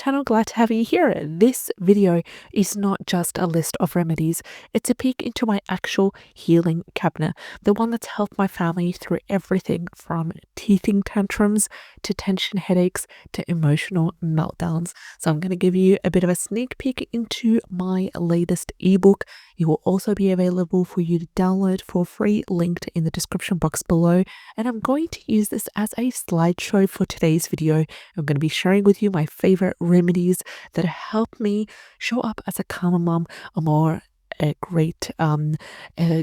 channel, glad to have you here. This video is not just a list of remedies, it's a peek into my actual healing cabinet, the one that's helped my family through everything from teething tantrums to tension headaches to emotional meltdowns. So I'm going to give you a bit of a sneak peek into my latest ebook. It will also be available for you to download for free, linked in the description box below. And I'm going to use this as a slideshow for today's video. I'm going to be sharing with you my favorite remedies that help me show up as a calmer mom, a great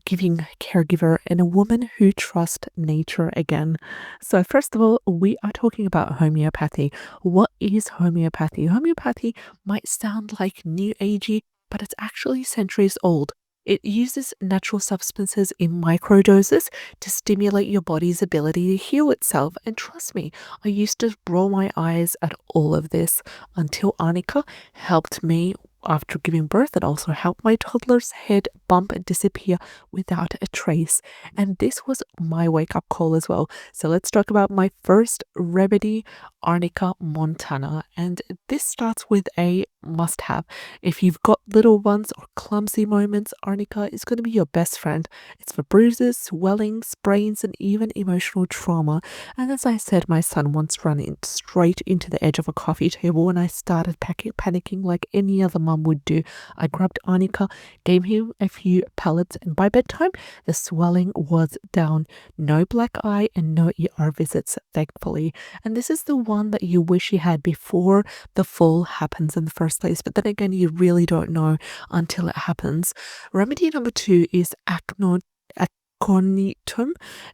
giving caregiver, and a woman who trusts nature again. So first of all, we are talking about homeopathy. What is homeopathy? Homeopathy might sound like new agey, but it's actually centuries old. It uses natural substances in microdoses to stimulate your body's ability to heal itself. And trust me, I used to roll my eyes at all of this until Arnica helped me after giving birth. It also helped my toddler's head bump and disappear without a trace. And this was my wake-up call as well. So let's talk about my first remedy, Arnica Montana. And this starts with a must-have. If you've got little ones or clumsy moments, Arnica is going to be your best friend. It's for bruises, swelling, sprains, and even emotional trauma. And as I said, my son once ran straight into the edge of a coffee table when I started panicking like any other mum would do. I grabbed Arnica, gave him a few pellets, and by bedtime, the swelling was down. No black eye and no ER visits, thankfully. And this is the one that you wish you had before the fall happens in the first place. But then again, you really don't know until it happens. Remedy number 2 is Aconitum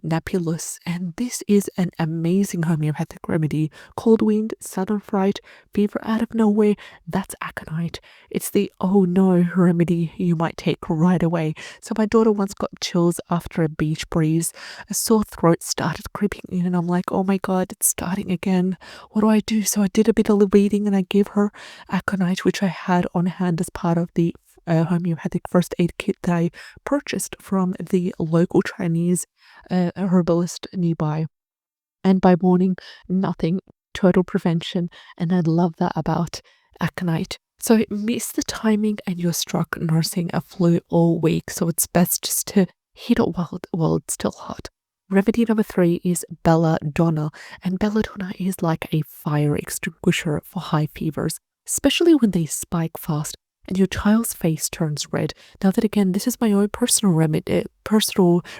Napellus, and this is an amazing homeopathic remedy. Cold wind, sudden fright, fever out of nowhere, that's Aconite. It's the oh no remedy you might take right away. So my daughter once got chills after a beach breeze. A sore throat started creeping in and I'm like, oh my god, it's starting again. What do I do? So I did a bit of reading and I gave her Aconite, which I had on hand as part of the homeopathic first aid kit that I purchased from the local Chinese herbalist nearby. And by morning, nothing, total prevention. And I love that about Aconite. So miss the timing and you're struck nursing a flu all week. So it's best just to hit it while it's still hot. Remedy number 3 is Belladonna. And Belladonna is like a fire extinguisher for high fevers, especially when they spike fast and your child's face turns red. Now that again, this is my own personal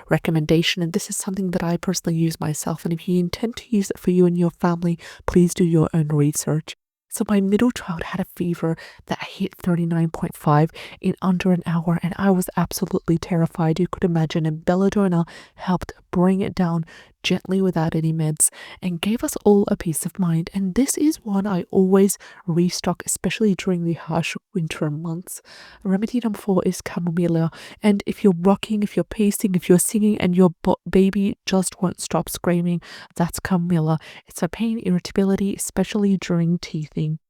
recommendation, and this is something that I personally use myself. And if you intend to use it for you and your family, please do your own research. So my middle child had a fever that hit 39.5 in under an hour, and I was absolutely terrified. You could imagine, and Belladonna helped bring it down gently without any meds and gave us all a peace of mind. And this is one I always restock, especially during the harsh winter months. Remedy number 4 is Chamomilla. And if you're rocking, if you're pacing, if you're singing and your baby just won't stop screaming, that's Chamomilla. It's for pain, irritability, especially during teething.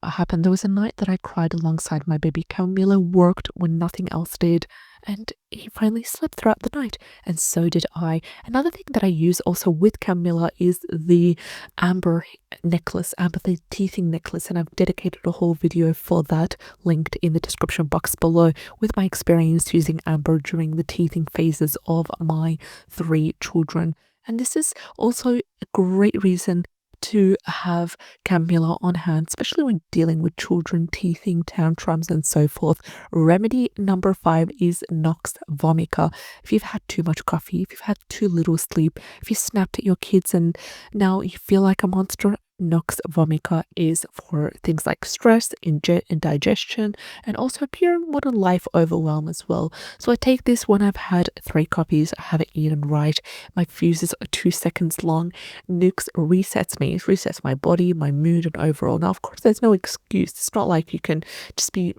What happened? There was a night that I cried alongside my baby. Chamomilla worked when nothing else did, and he finally slept throughout the night, and so did I. Another thing that I use also with Chamomilla is the amber necklace, the teething necklace, and I've dedicated a whole video for that, linked in the description box below, with my experience using amber during the teething phases of my 3 children. And this is also a great reason to have Chamomilla on hand, especially when dealing with children, teething, tantrums, and so forth. Remedy number 5 is Nux Vomica. If you've had too much coffee, if you've had too little sleep, if you snapped at your kids and now you feel like a monster, Nux Vomica is for things like stress, indigestion, and also pure modern life overwhelm as well. So I take this when I've had 3 coffees, I haven't eaten right, my fuses are 2 seconds long. Nux resets me, it resets my body, my mood, and overall. Now, of course, there's no excuse. It's not like you can just be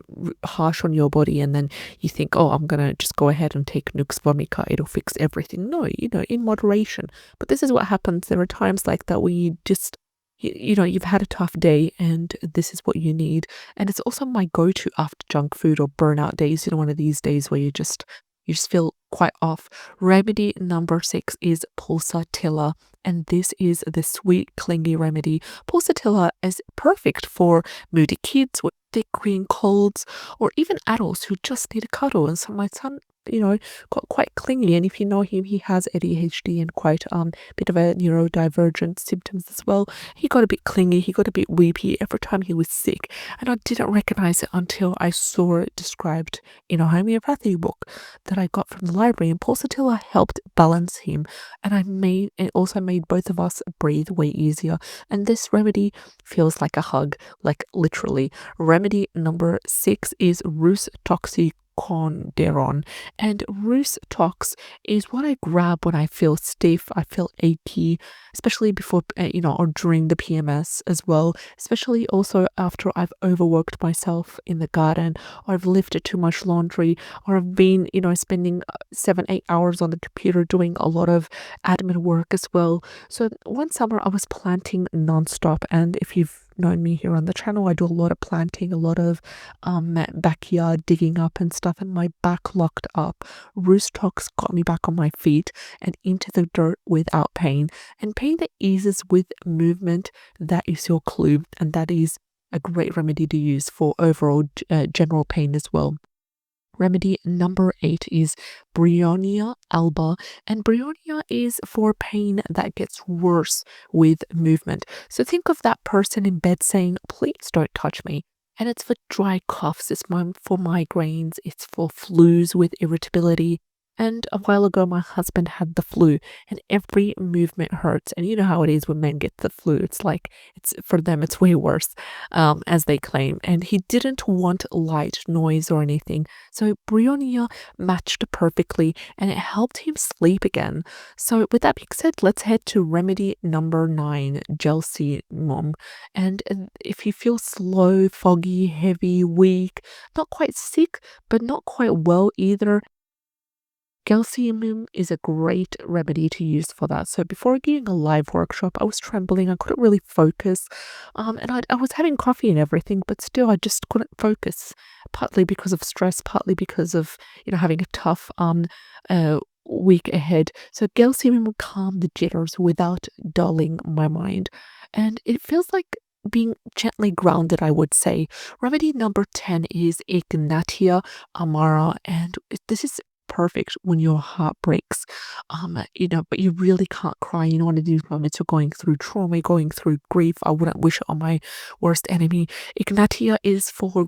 harsh on your body and then you think, oh, I'm gonna just go ahead and take Nux Vomica, it'll fix everything. No, in moderation. But this is what happens. There are times like that where you just you've had a tough day and this is what you need. And it's also my go-to after junk food or burnout days, one of these days where you just feel quite off. Remedy number 6 is Pulsatilla. and this is the sweet clingy remedy. Pulsatilla is perfect for moody kids with thick green colds, or even adults who just need a cuddle. And so my son, got quite clingy, and if you know him, he has ADHD and quite bit of a neurodivergent symptoms as well. He got a bit clingy, he got a bit weepy every time he was sick, and I didn't recognize it until I saw it described in a homeopathy book that I got from the library, and Pulsatilla helped balance him, and it also made both of us breathe way easier. And this remedy feels like a hug, like literally. Remedy number 6 is Rhus Toxicodendron, and Rhus Tox is what I grab when I feel stiff, I feel achy, especially before, or during the PMS as well, especially also after I've overworked myself in the garden, or I've lifted too much laundry, or I've been, spending 7-8 hours on the computer doing a lot of admin work as well. So one summer I was planting nonstop, and if you've known me here on the channel, I do a lot of planting, a lot of backyard digging up and stuff, and my back locked up. Rhus Tox got me back on my feet and into the dirt without pain, and pain that eases with movement. That is your clue, and that is a great remedy to use for overall general pain as well. Remedy number 8 is Bryonia Alba, and Bryonia is for pain that gets worse with movement. So think of that person in bed saying, "Please don't touch me." And it's for dry coughs, it's for migraines, it's for flus with irritability. And a while ago, my husband had the flu, and every movement hurts. And you know how it is when men get the flu. It's like, for them, it's way worse, as they claim. And he didn't want light, noise, or anything. So Bryonia matched perfectly, and it helped him sleep again. So with that being said, let's head to remedy number 9, Gelsemium. And if you feel slow, foggy, heavy, weak, not quite sick, but not quite well either, Gelsemium is a great remedy to use for that. So before getting a live workshop, I was trembling. I couldn't really focus. And I was having coffee and everything, but still I just couldn't focus, partly because of stress, partly because of, having a tough week ahead. So Gelsemium will calm the jitters without dulling my mind. And it feels like being gently grounded, I would say. Remedy number 10 is Ignatia Amara, and this is perfect when your heart breaks, but you really can't cry. One of these moments you're going through trauma, going through grief. I wouldn't wish it on my worst enemy. Ignatia is for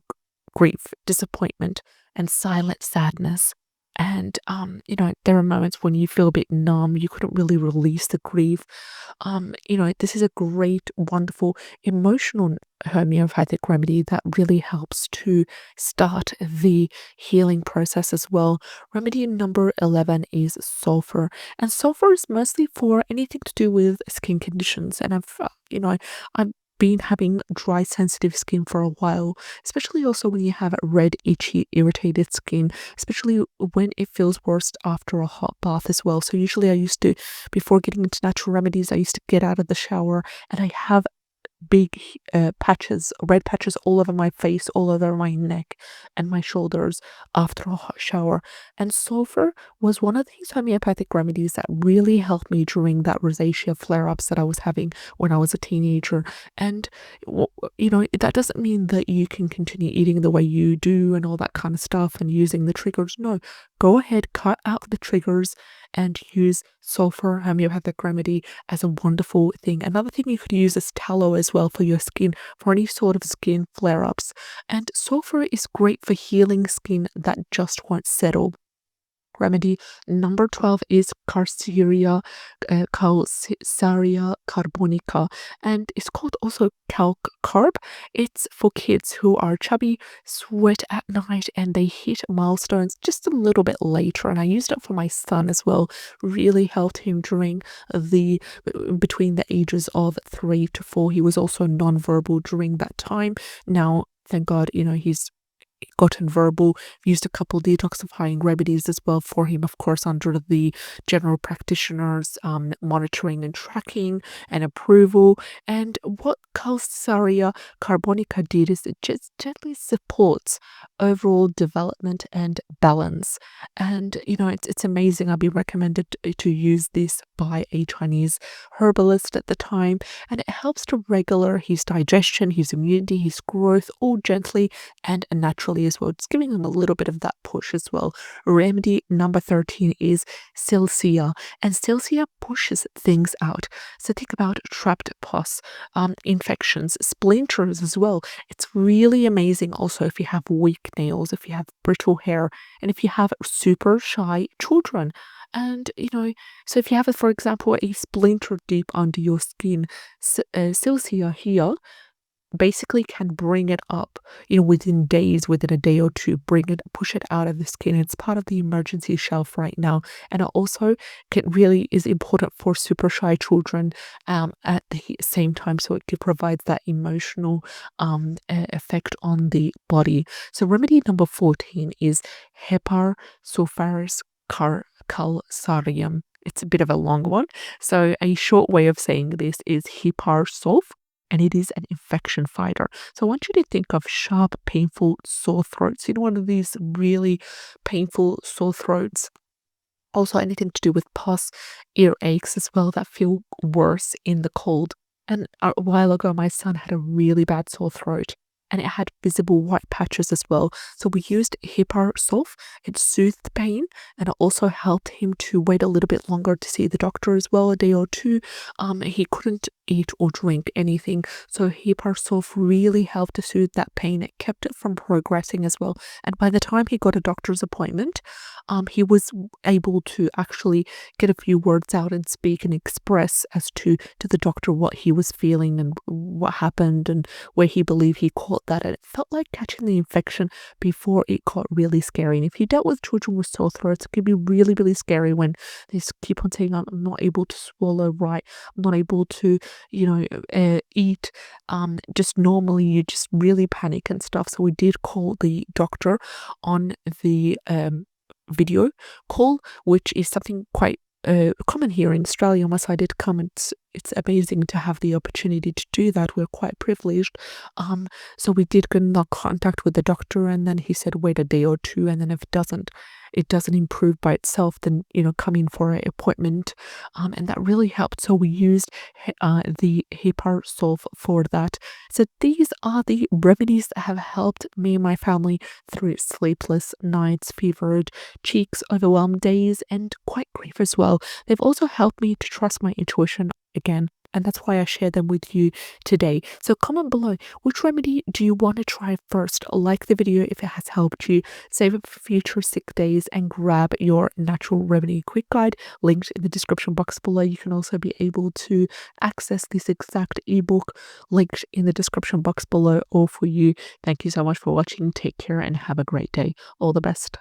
grief, disappointment, and silent sadness. And there are moments when you feel a bit numb, you couldn't really release the grief. This is a great, wonderful, emotional homeopathic remedy that really helps to start the healing process as well. Remedy number 11 is sulfur, and sulfur is mostly for anything to do with skin conditions. And I've been having dry, sensitive skin for a while, especially also when you have red, itchy, irritated skin, especially when it feels worst after a hot bath as well. So usually before getting into natural remedies, I used to get out of the shower and I have big red patches all over my face, all over my neck and my shoulders after a hot shower. And sulfur was one of these homeopathic remedies that really helped me during that rosacea flare-ups that I was having when I was a teenager. And that doesn't mean that you can continue eating the way you do and all that kind of stuff and using the triggers. No, go ahead, cut out the triggers and use sulfur homeopathic remedy as a wonderful thing. Another thing you could use is tallow as well for your skin, for any sort of skin flare-ups. And sulfur is great for healing skin that just won't settle. Remedy number 12 is Calcarea Carbonica, and it's called also Carb. It's for kids who are chubby, sweat at night, and they hit milestones just a little bit later. And I used it for my son as well. Really helped him during between the ages of 3 to 4. He was also nonverbal during that time. Now, thank God, he's gotten verbal. Used a couple detoxifying remedies as well for him, of course, under the general practitioners monitoring and tracking and approval. And what Calcarea Carbonica did is it just gently supports overall development and balance. And it's amazing. I'll be recommended to use this by a Chinese herbalist at the time, and it helps to regulate his digestion, his immunity, his growth, all gently and naturally as well. It's giving him a little bit of that push as well. Remedy number 13 is Silcia, and Silcia pushes things out. So think about trapped pus, infections, splinters as well. It's really amazing also if you have weak nails, if you have brittle hair, and if you have super shy children. And so if you have, for example, a splinter deep under your skin, Silcia here basically can bring it up, within days, within a day or two, push it out of the skin. It's part of the emergency shelf right now. And it also really is important for super shy children at the same time. So it provides that emotional effect on the body. So remedy number 14 is Hepar Sulphuris Calcareum. It's a bit of a long one. So a short way of saying this is Hepar Sulph, and it is an infection fighter. So I want you to think of sharp, painful sore throats. One of these really painful sore throats. Also anything to do with pus, earaches as well that feel worse in the cold. And a while ago, my son had a really bad sore throat, and it had visible white patches as well. So we used Hepar Sulph. It soothed the pain, and it also helped him to wait a little bit longer to see the doctor as well, a day or two. He couldn't eat or drink anything, so Hepar Sulph really helped to soothe that pain. It kept it from progressing as well. And by the time he got a doctor's appointment, he was able to actually get a few words out and speak and express as to the doctor what he was feeling and what happened and where he believed he caught that. And it felt like catching the infection before it got really scary. And if you dealt with children with sore throats, it can be really, really scary when they keep on saying, I'm not able to swallow right, I'm not able to, eat. Just normally you just really panic and stuff. So we did call the doctor on the video call, which is something quite common here in Australia. Once I did come, it's amazing to have the opportunity to do that. We're quite privileged. So we did get in contact with the doctor, and then he said wait a day or two, and then if it doesn't improve by itself, then come in for an appointment, and that really helped. So we used the Hepar Sulph for that. So these are the remedies that have helped me and my family through sleepless nights, fevered cheeks, overwhelmed days, and quite grief as well. They've also helped me to trust my intuition again, and that's why I share them with you today. So comment below, which remedy do you want to try first? Like the video if it has helped you, save it for future sick days, and grab your natural remedy quick guide linked in the description box below. You can also be able to access this exact ebook linked in the description box below, all for you. Thank you so much for watching. Take care and have a great day. All the best.